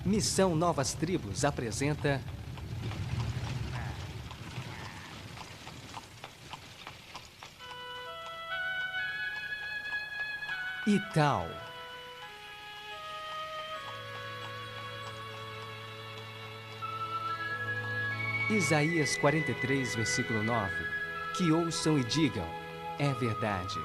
Missão Novas Tribos apresenta... Ital. Isaías 43, versículo 9. Que ouçam e digam, é verdade.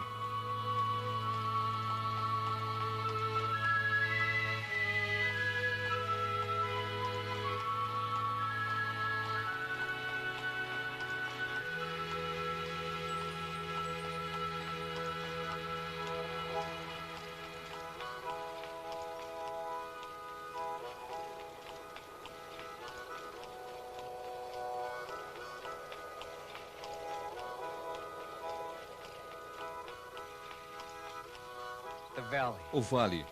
O Vale,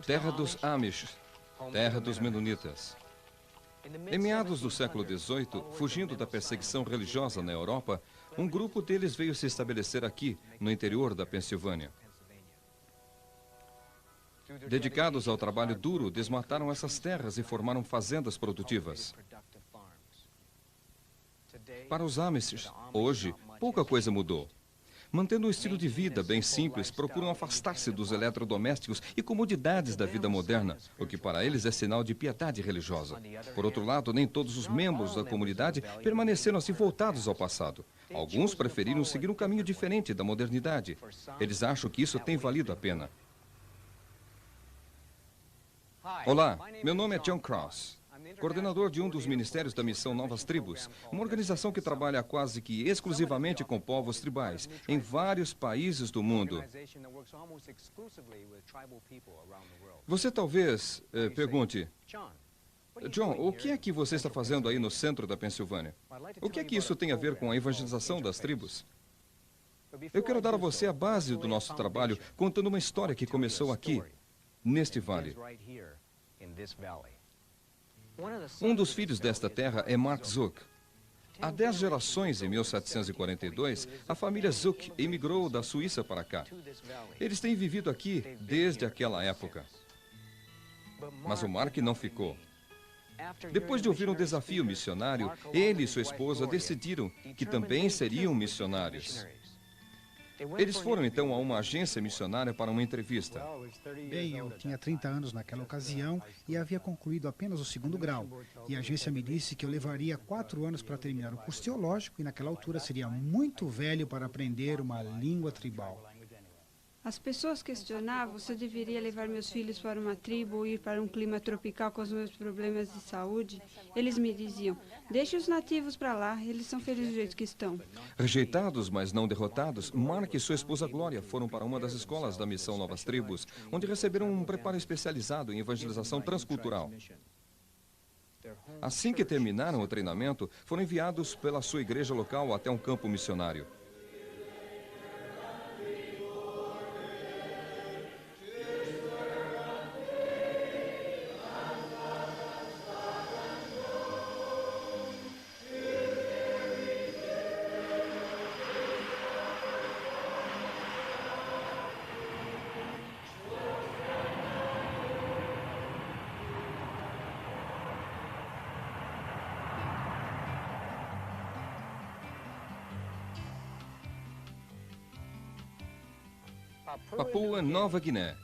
terra dos Amish, terra dos Menonitas. Em meados do século XVIII, fugindo da perseguição religiosa na Europa, um grupo deles veio se estabelecer aqui, no interior da Pensilvânia. Dedicados ao trabalho duro, desmataram essas terras e formaram fazendas produtivas. Para os Amish, hoje, pouca coisa mudou. Mantendo um estilo de vida bem simples, procuram afastar-se dos eletrodomésticos e comodidades da vida moderna, o que para eles é sinal de piedade religiosa. Por outro lado, nem todos os membros da comunidade permaneceram assim voltados ao passado. Alguns preferiram seguir um caminho diferente da modernidade. Eles acham que isso tem valido a pena. Olá, meu nome é John Cross, coordenador de um dos ministérios da Missão Novas Tribos, uma organização que trabalha quase que exclusivamente com povos tribais em vários países do mundo. Você talvez pergunte, John, o que é que você está fazendo aí no centro da Pensilvânia? O que é que isso tem a ver com a evangelização das tribos? Eu quero dar a você a base do nosso trabalho, contando uma história que começou aqui, neste vale. Um dos filhos desta terra é Mark Zook. Há 10 gerações, em 1742, a família Zook emigrou da Suíça para cá. Eles têm vivido aqui desde aquela época. Mas o Mark não ficou. Depois de ouvir um desafio missionário, ele e sua esposa decidiram que também seriam missionários. Eles foram então a uma agência missionária para uma entrevista. Bem, eu tinha 30 anos naquela ocasião e havia concluído apenas o 2º grau. E a agência me disse que eu levaria 4 anos para terminar o curso teológico e naquela altura seria muito velho para aprender uma língua tribal. As pessoas questionavam se eu deveria levar meus filhos para uma tribo ou ir para um clima tropical com os meus problemas de saúde. Eles me diziam, deixe os nativos para lá, eles são felizes do jeito que estão. Rejeitados, mas não derrotados, Mark e sua esposa Glória foram para uma das escolas da Missão Novas Tribos, onde receberam um preparo especializado em evangelização transcultural. Assim que terminaram o treinamento, foram enviados pela sua igreja local até um campo missionário. Papua Nova Guiné,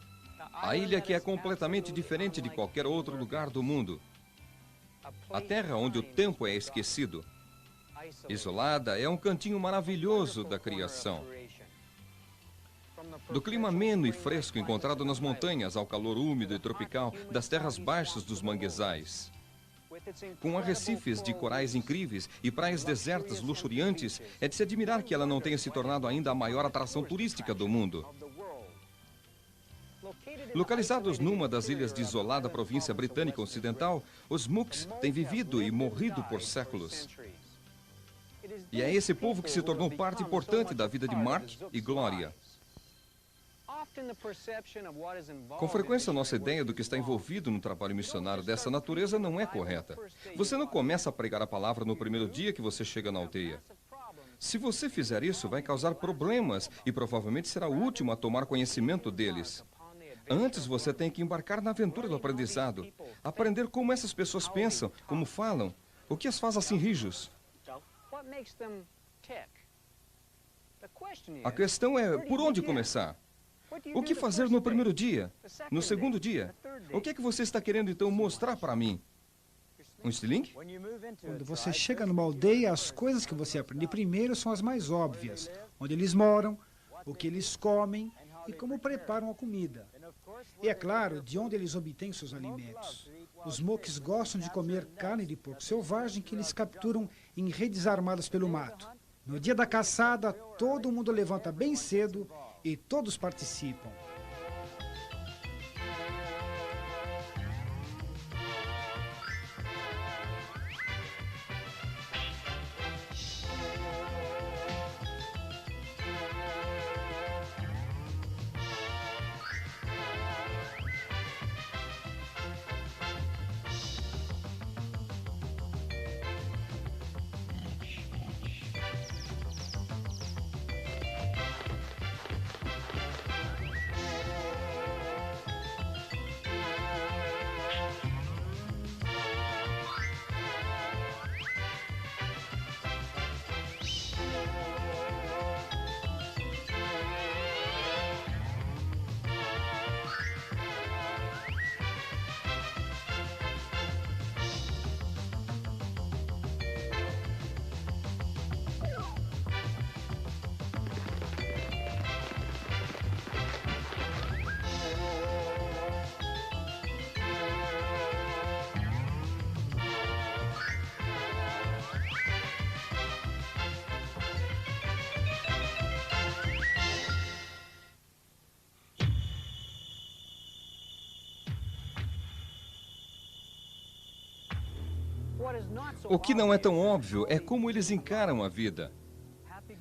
a ilha que é completamente diferente de qualquer outro lugar do mundo. A terra onde o tempo é esquecido. Isolada, é um cantinho maravilhoso da criação. Do clima ameno e fresco encontrado nas montanhas ao calor úmido e tropical das terras baixas dos manguezais. Com arrecifes de corais incríveis e praias desertas luxuriantes, é de se admirar que ela não tenha se tornado ainda a maior atração turística do mundo. Localizados numa das ilhas de isolada província britânica ocidental, os Mooks têm vivido e morrido por séculos. E é esse povo que se tornou parte importante da vida de Mark e Glória. Com frequência, nossa ideia do que está envolvido no trabalho missionário dessa natureza não é correta. Você não começa a pregar a palavra no primeiro dia que você chega na aldeia. Se você fizer isso, vai causar problemas e provavelmente será o último a tomar conhecimento deles. Antes, você tem que embarcar na aventura do aprendizado. Aprender como essas pessoas pensam, como falam, o que as faz assim rijos. A questão é, por onde começar? O que fazer no primeiro dia? No segundo dia? O que é que você está querendo, então, mostrar para mim? Um estilingue? Quando você chega numa aldeia, as coisas que você aprende primeiro são as mais óbvias. Onde eles moram, o que eles comem e como preparam a comida. E, é claro, de onde eles obtêm seus alimentos. Os Moques gostam de comer carne de porco selvagem que eles capturam em redes armadas pelo mato. No dia da caçada, todo mundo levanta bem cedo e todos participam. O que não é tão óbvio é como eles encaram a vida.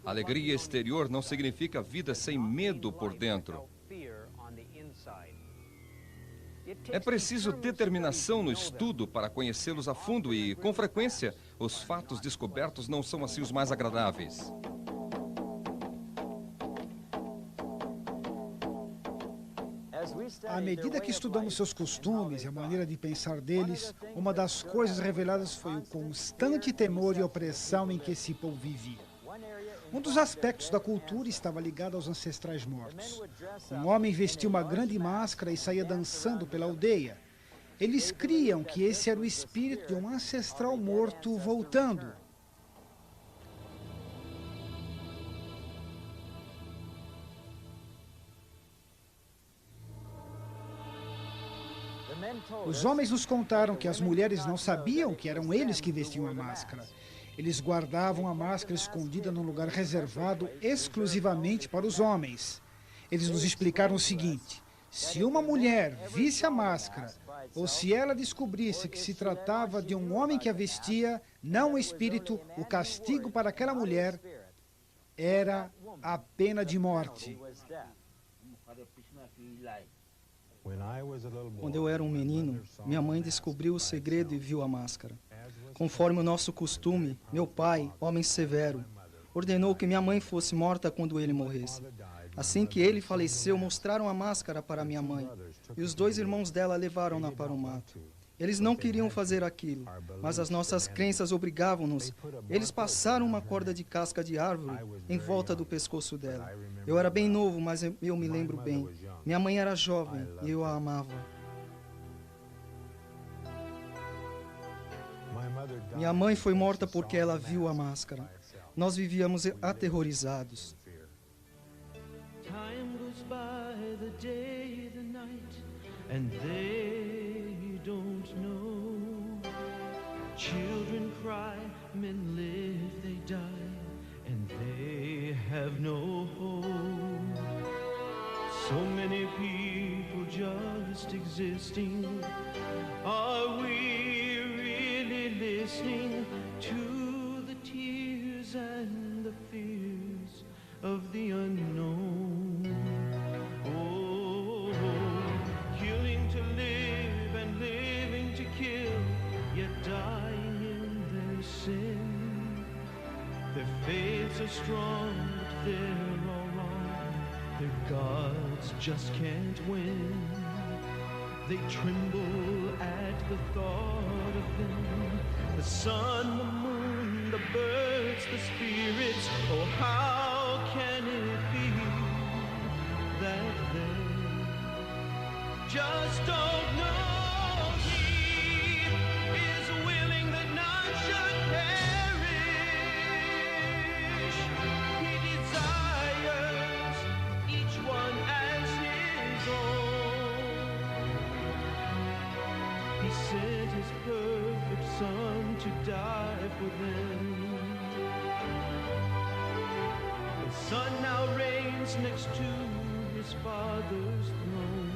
Alegria exterior não significa vida sem medo por dentro. É preciso determinação no estudo para conhecê-los a fundo e, com frequência, os fatos descobertos não são assim os mais agradáveis. À medida que estudamos seus costumes e a maneira de pensar deles, uma das coisas reveladas foi o constante temor e opressão em que esse povo vivia. Um dos aspectos da cultura estava ligado aos ancestrais mortos. Um homem vestia uma grande máscara e saía dançando pela aldeia. Eles criam que esse era o espírito de um ancestral morto voltando. Os homens nos contaram que as mulheres não sabiam que eram eles que vestiam a máscara. Eles guardavam a máscara escondida num lugar reservado exclusivamente para os homens. Eles nos explicaram o seguinte: se uma mulher visse a máscara, ou se ela descobrisse que se tratava de um homem que a vestia, não o espírito, o castigo para aquela mulher era a pena de morte. Quando eu era um menino, minha mãe descobriu o segredo e viu a máscara. Conforme o nosso costume, meu pai, homem severo, ordenou que minha mãe fosse morta quando ele morresse. Assim que ele faleceu, mostraram a máscara para minha mãe, e os 2 irmãos dela levaram-na para o mato. Eles não queriam fazer aquilo, mas as nossas crenças obrigavam-nos. Eles passaram uma corda de casca de árvore em volta do pescoço dela. Eu era bem novo, mas eu me lembro bem. Minha mãe era jovem e eu a amava. Minha mãe foi morta porque ela viu a máscara. Nós vivíamos aterrorizados. Time goes by, the day, the night, and they don't know. Children cry, men live, they die, and they have no home. So many people just existing. Are we really listening to the tears and the fears of the unknown? Oh, killing to live and living to kill, yet dying in their sin. Their faiths are strong, but they're all wrong. Their gods just can't win. They tremble at the thought of them. The sun, the moon, the birds, the spirits. Oh, how can it be that they just don't know? He is willing that none should perish. He desires each one as his own. He sent his perfect Son to die for them. The Son now reigns next to his Father's throne,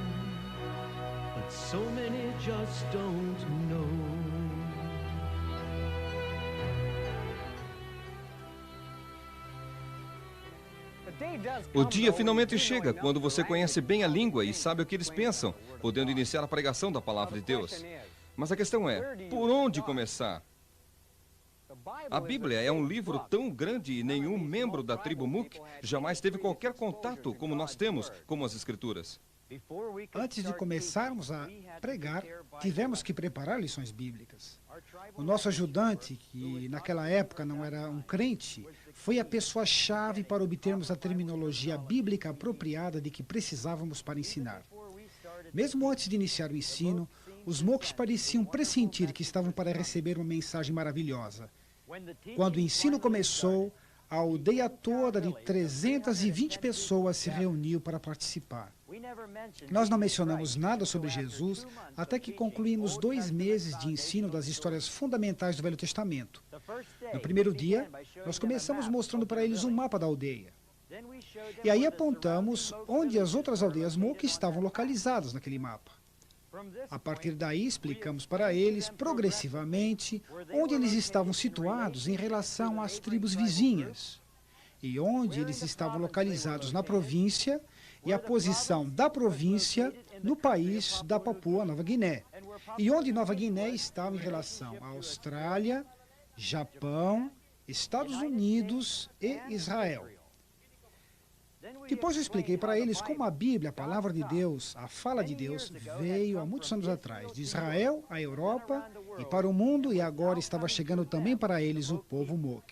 but so many just don't know. O dia finalmente chega quando você conhece bem a língua e sabe o que eles pensam, podendo iniciar a pregação da palavra de Deus. Mas a questão é, por onde começar? A Bíblia é um livro tão grande e nenhum membro da tribo Mook jamais teve qualquer contato como nós temos, como as Escrituras. Antes de começarmos a pregar, tivemos que preparar lições bíblicas. O nosso ajudante, que naquela época não era um crente, foi a pessoa-chave para obtermos a terminologia bíblica apropriada de que precisávamos para ensinar. Mesmo antes de iniciar o ensino, os Mooks pareciam pressentir que estavam para receber uma mensagem maravilhosa. Quando o ensino começou, a aldeia toda de 320 pessoas se reuniu para participar. Nós não mencionamos nada sobre Jesus até que concluímos 2 meses de ensino das histórias fundamentais do Velho Testamento. No primeiro dia, nós começamos mostrando para eles um mapa da aldeia. E aí apontamos onde as outras aldeias Mook estavam localizadas naquele mapa. A partir daí, explicamos para eles, progressivamente, onde eles estavam situados em relação às tribos vizinhas, e onde eles estavam localizados na província, e a posição da província no país da Papua Nova Guiné, e onde Nova Guiné estava em relação à Austrália, Japão, Estados Unidos e Israel. Depois eu expliquei para eles como a Bíblia, a palavra de Deus, a fala de Deus, veio há muitos anos atrás, de Israel à Europa e para o mundo, e agora estava chegando também para eles o povo Mook.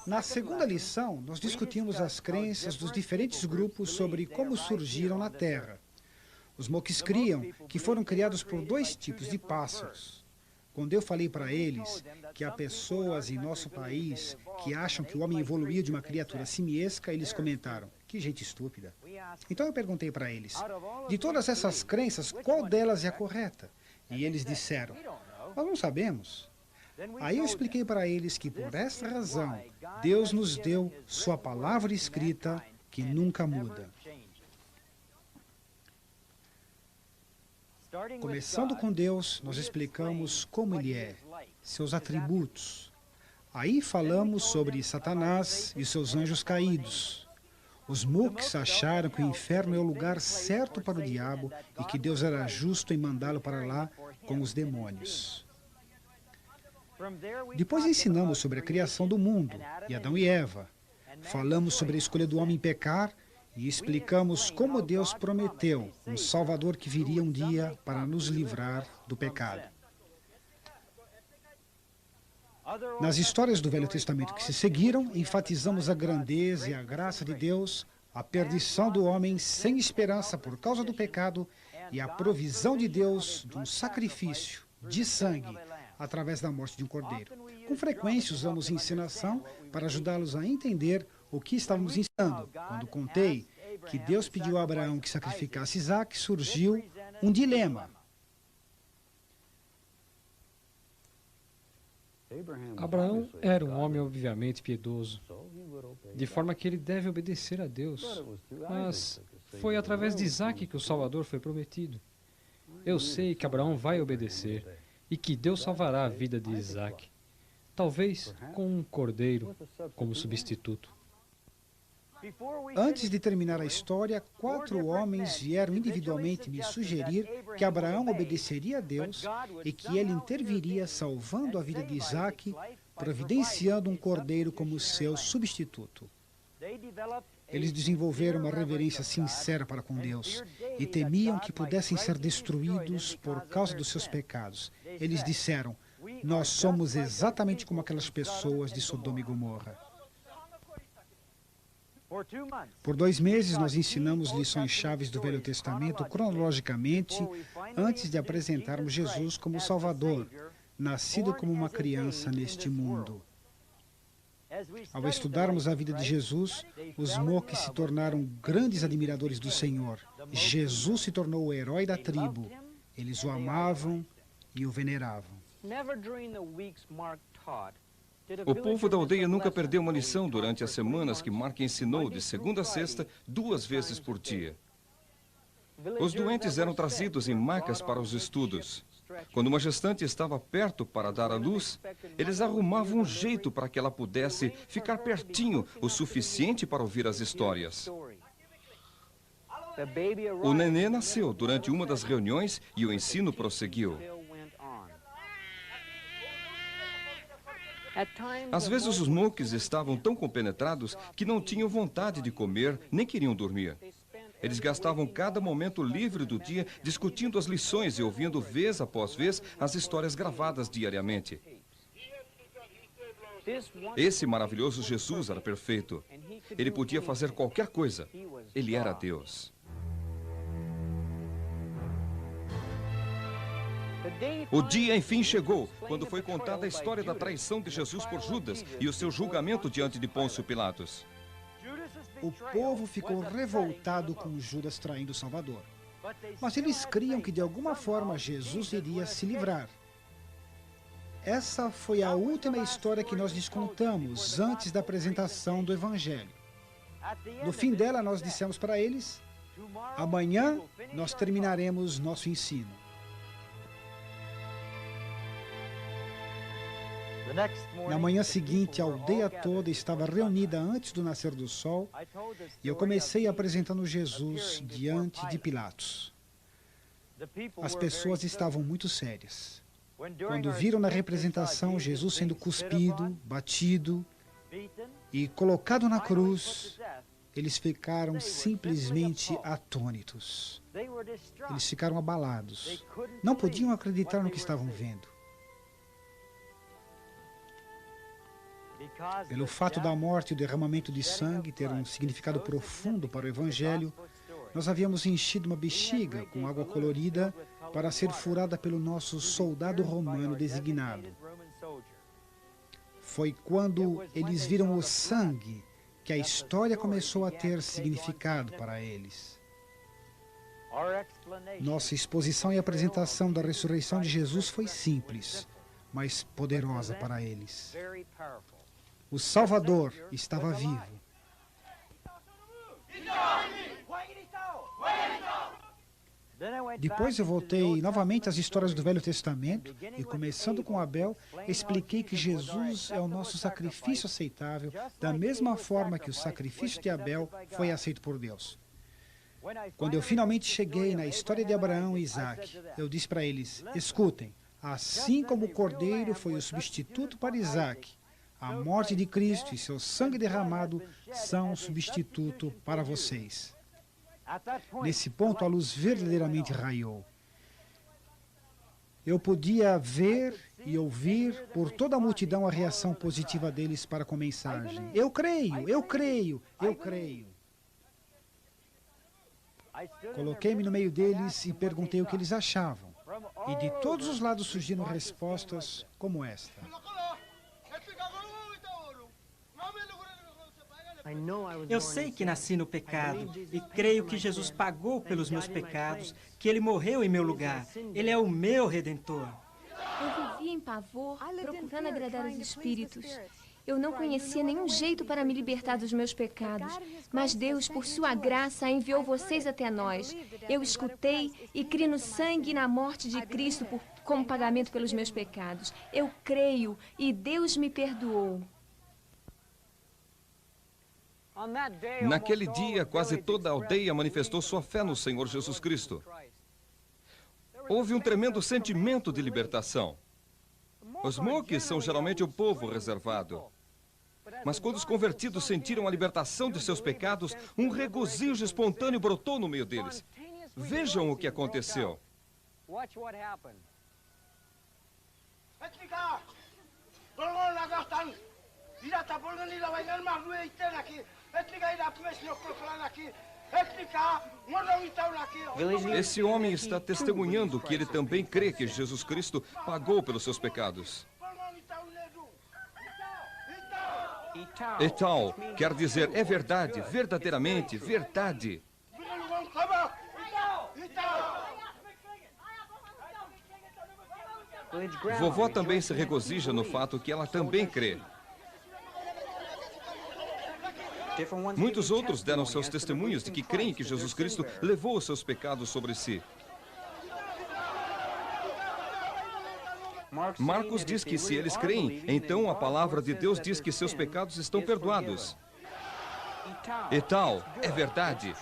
Na segunda lição, nós discutimos as crenças dos diferentes grupos sobre como surgiram na Terra. Os Mooks criam que foram criados por 2 tipos de pássaros. Quando eu falei para eles que há pessoas em nosso país que acham que o homem evoluiu de uma criatura simiesca, eles comentaram, que gente estúpida. Então eu perguntei para eles, de todas essas crenças, qual delas é a correta? E eles disseram, nós não sabemos. Aí eu expliquei para eles que por essa razão, Deus nos deu sua palavra escrita que nunca muda. Começando com Deus, nós explicamos como Ele é, seus atributos. Aí falamos sobre Satanás e seus anjos caídos. Os Mooks acharam que o inferno é o lugar certo para o diabo e que Deus era justo em mandá-lo para lá com os demônios. Depois ensinamos sobre a criação do mundo, e Adão e Eva. Falamos sobre a escolha do homem pecar e explicamos como Deus prometeu um Salvador que viria um dia para nos livrar do pecado. Nas histórias do Velho Testamento que se seguiram, enfatizamos a grandeza e a graça de Deus, a perdição do homem sem esperança por causa do pecado e a provisão de Deus de um sacrifício de sangue através da morte de um cordeiro. Com frequência usamos encenação para ajudá-los a entender o que estávamos ensinando. Quando contei que Deus pediu a Abraão que sacrificasse Isaac, surgiu um dilema. Abraão era um homem obviamente piedoso, de forma que ele deve obedecer a Deus. Mas foi através de Isaac que o Salvador foi prometido. Eu sei que Abraão vai obedecer e que Deus salvará a vida de Isaac, talvez com um cordeiro como substituto. Antes de terminar a história, 4 homens vieram individualmente me sugerir que Abraão obedeceria a Deus e que ele interviria salvando a vida de Isaac, providenciando um cordeiro como seu substituto. Eles desenvolveram uma reverência sincera para com Deus e temiam que pudessem ser destruídos por causa dos seus pecados. Eles disseram: nós somos exatamente como aquelas pessoas de Sodoma e Gomorra. Por 2 meses, nós ensinamos lições chaves do Velho Testamento cronologicamente antes de apresentarmos Jesus como Salvador, nascido como uma criança neste mundo. Ao estudarmos a vida de Jesus, os Moques se tornaram grandes admiradores do Senhor. Jesus se tornou o herói da tribo. Eles o amavam e o veneravam. O povo da aldeia nunca perdeu uma lição durante as semanas que Mark ensinou de segunda a sexta, 2 vezes por dia. Os doentes eram trazidos em macas para os estudos. Quando uma gestante estava perto para dar à luz, eles arrumavam um jeito para que ela pudesse ficar pertinho o suficiente para ouvir as histórias. O nenê nasceu durante uma das reuniões e o ensino prosseguiu. Às vezes os Moques estavam tão compenetrados que não tinham vontade de comer, nem queriam dormir. Eles gastavam cada momento livre do dia discutindo as lições e ouvindo vez após vez as histórias gravadas diariamente. Esse maravilhoso Jesus era perfeito. Ele podia fazer qualquer coisa. Ele era Deus. O dia, enfim, chegou, quando foi contada a história da traição de Jesus por Judas e o seu julgamento diante de Pôncio Pilatos. O povo ficou revoltado com Judas traindo o Salvador. Mas eles criam que de alguma forma Jesus iria se livrar. Essa foi a última história que nós lhes contamos antes da apresentação do Evangelho. No fim dela, nós dissemos para eles: amanhã nós terminaremos nosso ensino. Na manhã seguinte, a aldeia toda estava reunida antes do nascer do sol e eu comecei apresentando Jesus diante de Pilatos. As pessoas estavam muito sérias. Quando viram na representação Jesus sendo cuspido, batido e colocado na cruz, eles ficaram simplesmente atônitos. Eles ficaram abalados. Não podiam acreditar no que estavam vendo. Pelo fato da morte e o derramamento de sangue ter um significado profundo para o Evangelho, nós havíamos enchido uma bexiga com água colorida para ser furada pelo nosso soldado romano designado. Foi quando eles viram o sangue que a história começou a ter significado para eles. Nossa exposição e apresentação da ressurreição de Jesus foi simples, mas poderosa para eles. O Salvador estava vivo. Depois eu voltei novamente às histórias do Velho Testamento e, começando com Abel, expliquei que Jesus é o nosso sacrifício aceitável, da mesma forma que o sacrifício de Abel foi aceito por Deus. Quando eu finalmente cheguei na história de Abraão e Isaac, eu disse para eles: escutem, assim como o cordeiro foi o substituto para Isaac, a morte de Cristo e seu sangue derramado são um substituto para vocês. Nesse ponto, a luz verdadeiramente raiou. Eu podia ver e ouvir por toda a multidão a reação positiva deles para com a mensagem. Eu creio, eu creio, eu creio. Coloquei-me no meio deles e perguntei o que eles achavam. E de todos os lados surgiram respostas como esta. Eu sei que nasci no pecado e creio que Jesus pagou pelos meus pecados, que Ele morreu em meu lugar. Ele é o meu Redentor. Eu vivia em pavor, procurando agradar os espíritos. Eu não conhecia nenhum jeito para me libertar dos meus pecados, mas Deus, por sua graça, enviou vocês até nós. Eu escutei e criei no sangue e na morte de Cristo como pagamento pelos meus pecados. Eu creio e Deus me perdoou. Naquele dia, quase toda a aldeia manifestou sua fé no Senhor Jesus Cristo. Houve um tremendo sentimento de libertação. Os Moques são geralmente o povo reservado. Mas quando os convertidos sentiram a libertação de seus pecados, um regozijo espontâneo brotou no meio deles. Vejam o que aconteceu. Esse homem está testemunhando que ele também crê que Jesus Cristo pagou pelos seus pecados. Etal quer dizer é verdade, verdadeiramente, verdade. Vovó também se regozija no fato que ela também crê. Muitos outros deram seus testemunhos de que creem que Jesus Cristo levou os seus pecados sobre si. Marcos diz que se eles creem, então a palavra de Deus diz que seus pecados estão perdoados. E tal, é verdade.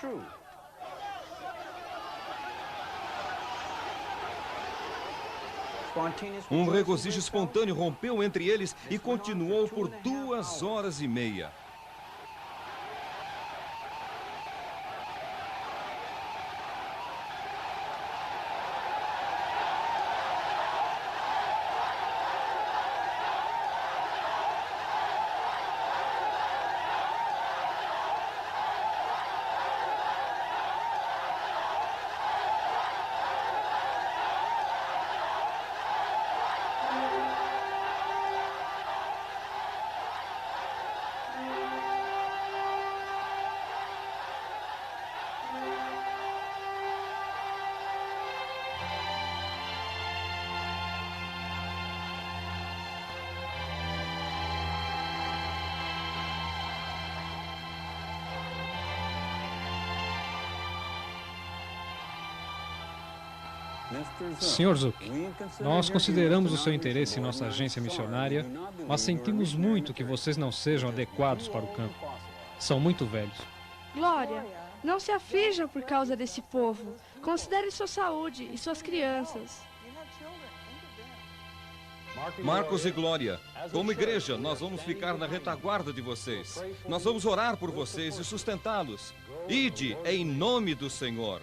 Um regozijo espontâneo rompeu entre eles e continuou por 2 horas e meia. Sr. Zook, nós consideramos o seu interesse em nossa agência missionária, mas sentimos muito que vocês não sejam adequados para o campo. São muito velhos. Glória, não se aflijam por causa desse povo. Considere sua saúde e suas crianças. Marcos e Glória, como igreja, nós vamos ficar na retaguarda de vocês. Nós vamos orar por vocês e sustentá-los. Ide em nome do Senhor.